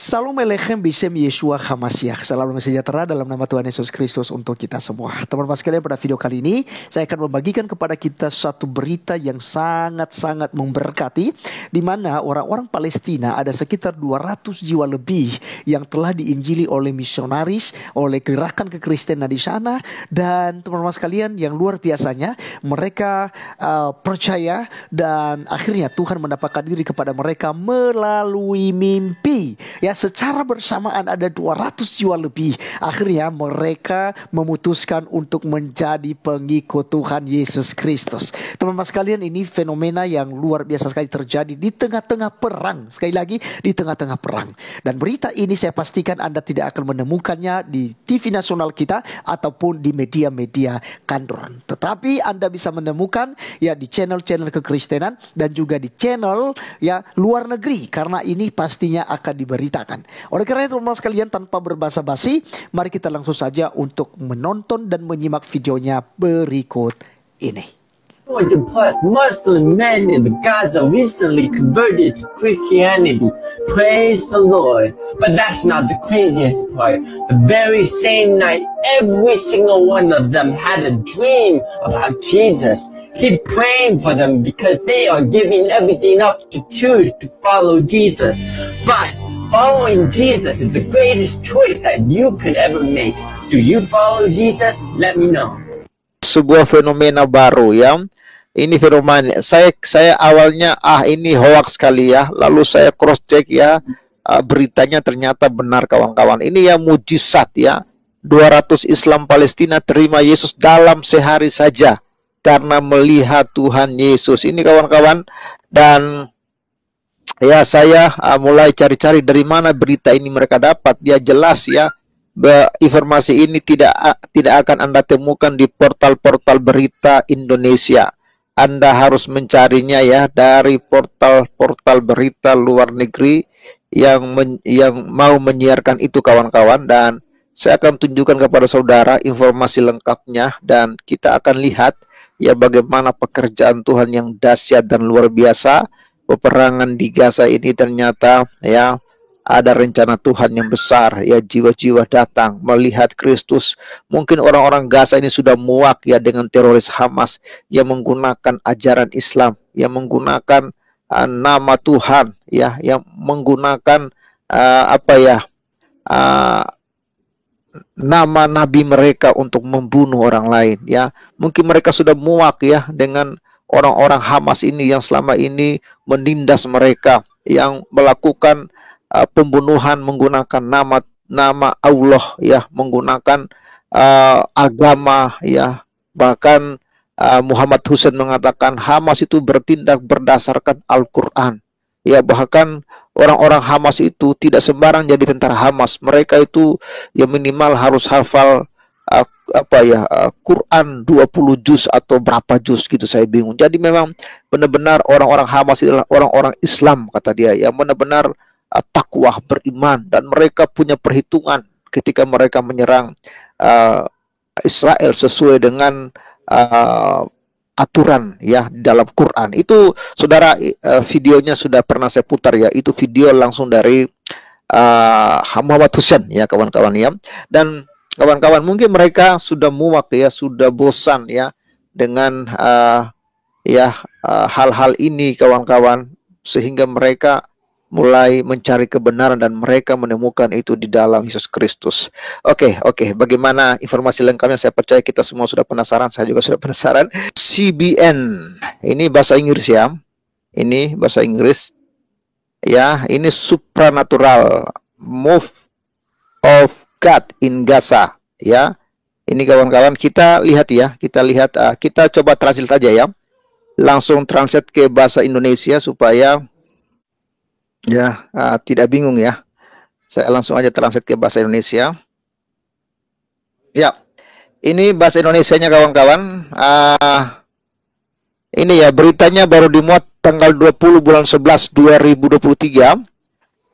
Salam Alechem Bisem Yeshua Hamasiah. Salam sejahtera dalam nama Tuhan Yesus Kristus untuk kita semua. Teman-teman sekalian, pada video kali ini saya akan membagikan kepada kita satu berita yang sangat-sangat memberkati, di mana orang-orang Palestina ada sekitar 200 jiwa lebih yang telah diinjili oleh misionaris, oleh gerakan kekristenan di sana. Dan teman-teman sekalian, yang luar biasanya mereka percaya, dan akhirnya Tuhan mendapatkan diri kepada mereka melalui mimpi. Ya, secara bersamaan ada 200 jiwa lebih. Akhirnya mereka memutuskan untuk menjadi pengikut Tuhan Yesus Kristus. Teman-teman sekalian, ini fenomena yang luar biasa sekali terjadi di tengah-tengah perang. Sekali lagi, di tengah-tengah perang. Dan berita ini saya pastikan Anda tidak akan menemukannya di TV nasional kita ataupun di media-media kantoran. Tetapi Anda bisa menemukan ya di channel-channel kekristenan dan juga di channel ya luar negeri, karena ini pastinya akan diberitakan. Oleh karena itu, teman-teman sekalian, tanpa berbasa-basi, mari kita langsung saja untuk menonton dan menyimak videonya berikut ini. 200 plus Muslim men in the Gaza recently converted to Christianity. Praise the Lord. But that's not the craziest part. The very same night, every single one of them had a dream about Jesus. Keep praying for them because they are giving everything up to choose to follow Jesus. But following Jesus is the greatest choice that you could ever make. Do you follow Jesus? Let me know. Sebuah fenomena baru ya. Ini fenomena saya awalnya ini hoax kali ya. Lalu saya cross check ya, beritanya ternyata benar kawan-kawan. Ini ya mujizat ya. 200 Islam Palestina terima Yesus dalam sehari saja karena melihat Tuhan Yesus. Ini kawan-kawan, dan ya saya mulai cari-cari dari mana berita ini mereka dapat. Ya jelas ya, informasi ini tidak akan Anda temukan di portal-portal berita Indonesia. Anda harus mencarinya ya dari portal-portal berita luar negeri yang mau menyiarkan itu kawan-kawan. Dan saya akan tunjukkan kepada saudara informasi lengkapnya, dan kita akan lihat ya bagaimana pekerjaan Tuhan yang dahsyat dan luar biasa. Peperangan di Gaza ini ternyata ya ada rencana Tuhan yang besar ya, jiwa-jiwa datang melihat Kristus. Mungkin orang-orang Gaza ini sudah muak ya dengan teroris Hamas yang menggunakan ajaran Islam, yang menggunakan nama Tuhan ya, yang menggunakan nama nabi mereka untuk membunuh orang lain ya. Mungkin mereka sudah muak ya dengan orang-orang Hamas ini yang selama ini menindas mereka, yang melakukan pembunuhan menggunakan nama Allah ya, menggunakan agama ya. Bahkan Muhammad Hussein mengatakan Hamas itu bertindak berdasarkan Al-Quran ya. Bahkan orang-orang Hamas itu tidak sembarang jadi tentara Hamas. Mereka itu ya minimal harus hafal Quran 20 juz atau berapa juz gitu, saya bingung. Jadi memang benar-benar orang-orang Hamas adalah orang-orang Islam, kata dia, yang benar-benar takwa, beriman, dan mereka punya perhitungan ketika mereka menyerang Israel sesuai dengan aturan ya dalam Quran. Itu saudara, videonya sudah pernah saya putar ya. Itu video langsung dari Muhammad Hussein ya kawan-kawan ya. Dan kawan-kawan, mungkin mereka sudah muak ya, sudah bosan ya dengan hal-hal ini kawan-kawan, sehingga mereka mulai mencari kebenaran dan mereka menemukan itu di dalam Yesus Kristus. Oke, bagaimana informasi lengkapnya? Saya percaya kita semua sudah penasaran, saya juga sudah penasaran. CBN, ini bahasa Inggris ya. Ini bahasa Inggris. Ya, ini supernatural move of God in Gaza ya. Ini kawan-kawan, kita lihat ya, kita coba translate saja ya. Langsung translate ke bahasa Indonesia supaya ya tidak bingung ya. Saya langsung aja translate ke bahasa Indonesia. Ya, ini bahasa Indonesianya kawan-kawan. Ini ya beritanya baru dimuat tanggal 20 bulan 11 2023.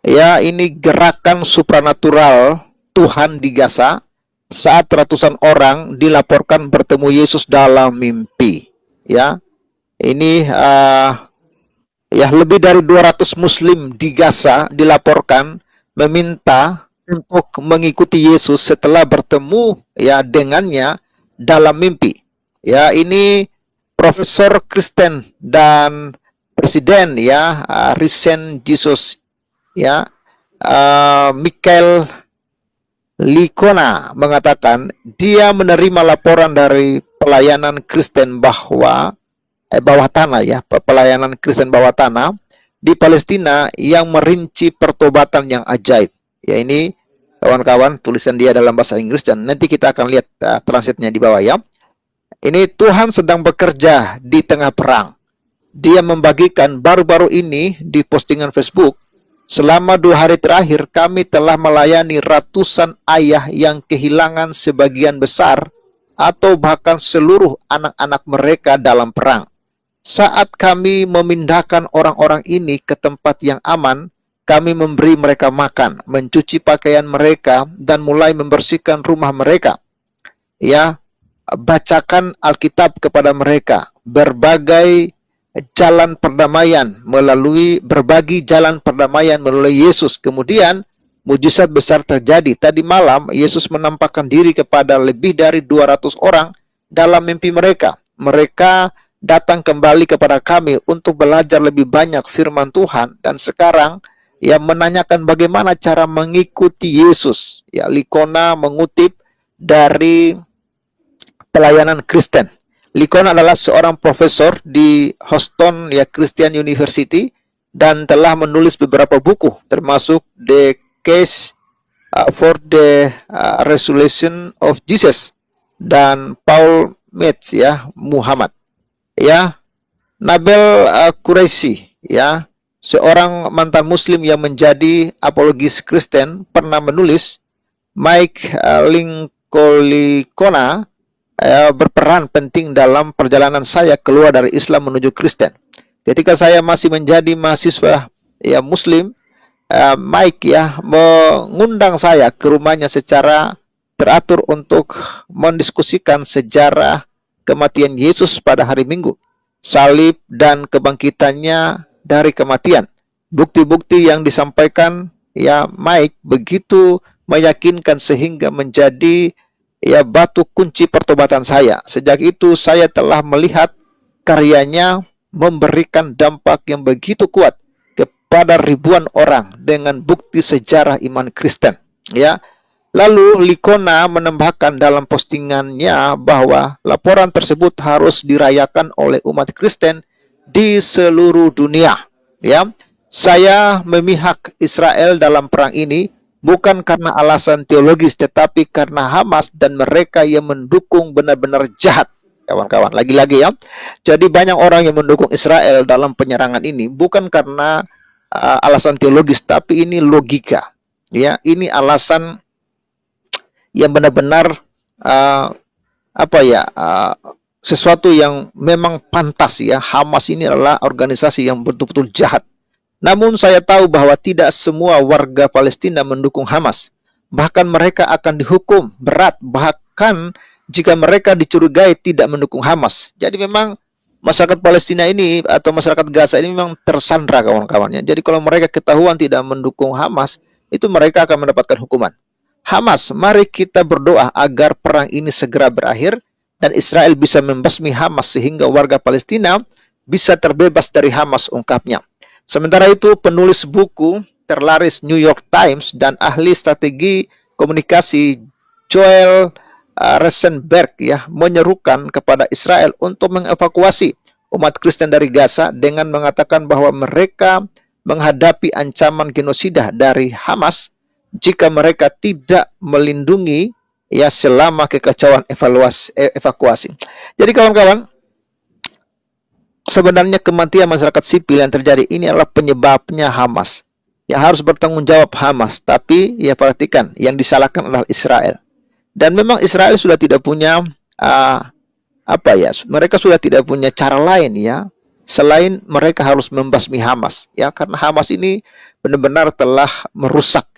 Ya, ini gerakan supranatural Tuhan di Gaza saat ratusan orang dilaporkan bertemu Yesus dalam mimpi. Ya, ini ya lebih dari 200 Muslim di Gaza dilaporkan meminta untuk mengikuti Yesus setelah bertemu ya dengannya dalam mimpi. Ya, ini Profesor Kristen dan Presiden ya Recent Jesus ya Michael Licona mengatakan dia menerima laporan dari pelayanan Kristen bahwa bawah tanah ya, pelayanan Kristen bawah tanah di Palestina yang merinci pertobatan yang ajaib. Ya, ini kawan-kawan tulisan dia dalam bahasa Inggris dan nanti kita akan lihat translate-nya di bawah ya. Ini Tuhan sedang bekerja di tengah perang. Dia membagikan baru-baru ini di postingan Facebook, selama 2 hari terakhir kami telah melayani ratusan ayah yang kehilangan sebagian besar atau bahkan seluruh anak-anak mereka dalam perang. Saat kami memindahkan orang-orang ini ke tempat yang aman, kami memberi mereka makan, mencuci pakaian mereka, dan mulai membersihkan rumah mereka. Ya, bacakan Alkitab kepada mereka, berbagi jalan perdamaian melalui Yesus. Kemudian mujizat besar terjadi. Tadi malam Yesus menampakkan diri kepada lebih dari 200 orang dalam mimpi mereka. Mereka datang kembali kepada kami untuk belajar lebih banyak firman Tuhan dan sekarang ya menanyakan bagaimana cara mengikuti Yesus. Ya, Licona mengutip dari pelayanan Kristen. Licona adalah seorang profesor di Houston ya Christian University dan telah menulis beberapa buku termasuk The Case for the Resurrection of Jesus dan Paul Metz ya Muhammad. Ya, Nabil Qureshi ya, seorang mantan muslim yang menjadi apologis Kristen pernah menulis Mike Lincoln berperan penting dalam perjalanan saya keluar dari Islam menuju Kristen. Ketika saya masih menjadi mahasiswa ya muslim, Mike ya mengundang saya ke rumahnya secara teratur untuk mendiskusikan sejarah kematian Yesus pada hari Minggu, salib dan kebangkitannya dari kematian. Bukti-bukti yang disampaikan ya Mike begitu meyakinkan sehingga menjadi ya batu kunci pertobatan saya. Sejak itu saya telah melihat karyanya memberikan dampak yang begitu kuat kepada ribuan orang dengan bukti sejarah iman Kristen. Ya. Lalu Licona menambahkan dalam postingannya bahwa laporan tersebut harus dirayakan oleh umat Kristen di seluruh dunia. Ya, saya memihak Israel dalam perang ini bukan karena alasan teologis, tetapi karena Hamas dan mereka yang mendukung benar-benar jahat. Kawan-kawan, lagi-lagi ya. Jadi banyak orang yang mendukung Israel dalam penyerangan ini bukan karena alasan teologis, tapi ini logika. Ya, ini alasan yang benar-benar sesuatu yang memang pantas ya. Hamas ini adalah organisasi yang betul-betul jahat. Namun saya tahu bahwa tidak semua warga Palestina mendukung Hamas. Bahkan mereka akan dihukum berat, bahkan jika mereka dicurigai tidak mendukung Hamas. Jadi memang masyarakat Palestina ini atau masyarakat Gaza ini memang tersandra kawan-kawannya. Jadi kalau mereka ketahuan tidak mendukung Hamas, itu mereka akan mendapatkan hukuman. Hamas, mari kita berdoa agar perang ini segera berakhir dan Israel bisa membasmi Hamas sehingga warga Palestina bisa terbebas dari Hamas, ungkapnya. Sementara itu, penulis buku terlaris New York Times dan ahli strategi komunikasi Joel Rosenberg ya menyerukan kepada Israel untuk mengevakuasi umat Kristen dari Gaza dengan mengatakan bahwa mereka menghadapi ancaman genosida dari Hamas jika mereka tidak melindungi ya selama kekacauan evakuasi. Jadi kawan-kawan, sebenarnya kematian masyarakat sipil yang terjadi ini adalah penyebabnya Hamas. Ya harus bertanggung jawab Hamas, tapi ya perhatikan yang disalahkan adalah Israel. Dan memang Israel sudah tidak punya mereka sudah tidak punya cara lain ya selain mereka harus membasmi Hamas ya, karena Hamas ini benar-benar telah merusak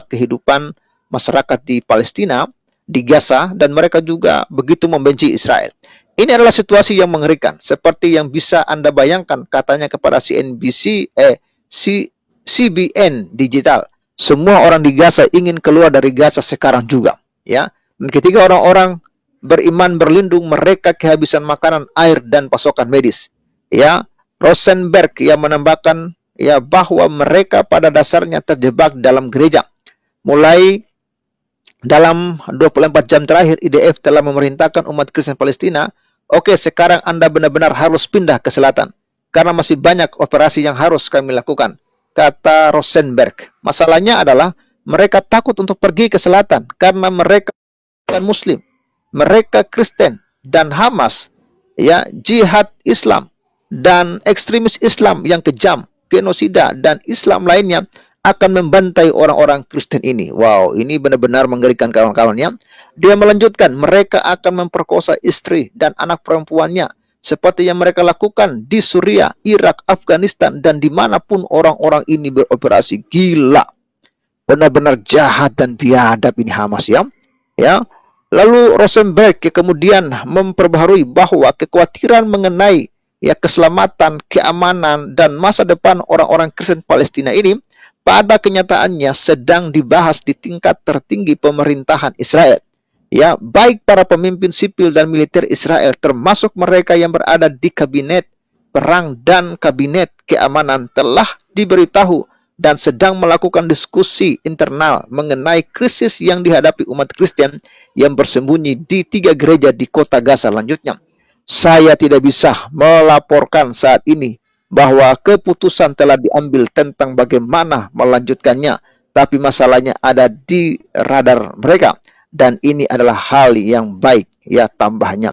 kehidupan masyarakat di Palestina, di Gaza, dan mereka juga begitu membenci Israel. Ini adalah situasi yang mengerikan, seperti yang bisa Anda bayangkan, katanya kepada CBN Digital. Semua orang di Gaza ingin keluar dari Gaza sekarang juga, ya. Dan ketika orang-orang beriman berlindung, mereka kehabisan makanan, air, dan pasokan medis. Ya, Rosenberg yang menambahkan ya bahwa mereka pada dasarnya terjebak dalam gereja. Mulai dalam 24 jam terakhir, IDF telah memerintahkan umat Kristen Palestina, oke, sekarang Anda benar-benar harus pindah ke selatan, karena masih banyak operasi yang harus kami lakukan, kata Rosenberg. Masalahnya adalah mereka takut untuk pergi ke selatan, karena mereka bukan Muslim, mereka Kristen, dan Hamas, ya, jihad Islam, dan ekstremis Islam yang kejam, genosida, dan Islam lainnya akan membantai orang-orang Kristen ini. Wow, ini benar-benar mengerikan kawan-kawan ya. Dia melanjutkan, mereka akan memperkosa istri dan anak perempuannya, seperti yang mereka lakukan di Suriah, Irak, Afghanistan, dan dimanapun orang-orang ini beroperasi. Gila, benar-benar jahat dan biadab ini Hamas ya. Ya. Lalu Rosenberg kemudian memperbaharui bahwa kekhawatiran mengenai ya keselamatan, keamanan, dan masa depan orang-orang Kristen Palestina ini pada kenyataannya sedang dibahas di tingkat tertinggi pemerintahan Israel. Ya, baik para pemimpin sipil dan militer Israel, termasuk mereka yang berada di kabinet perang dan kabinet keamanan, telah diberitahu dan sedang melakukan diskusi internal mengenai krisis yang dihadapi umat Kristen yang bersembunyi di 3 gereja di kota Gaza. Lanjutnya, saya tidak bisa melaporkan saat ini bahwa keputusan telah diambil tentang bagaimana melanjutkannya, tapi masalahnya ada di radar mereka, dan ini adalah hal yang baik, ya, tambahnya.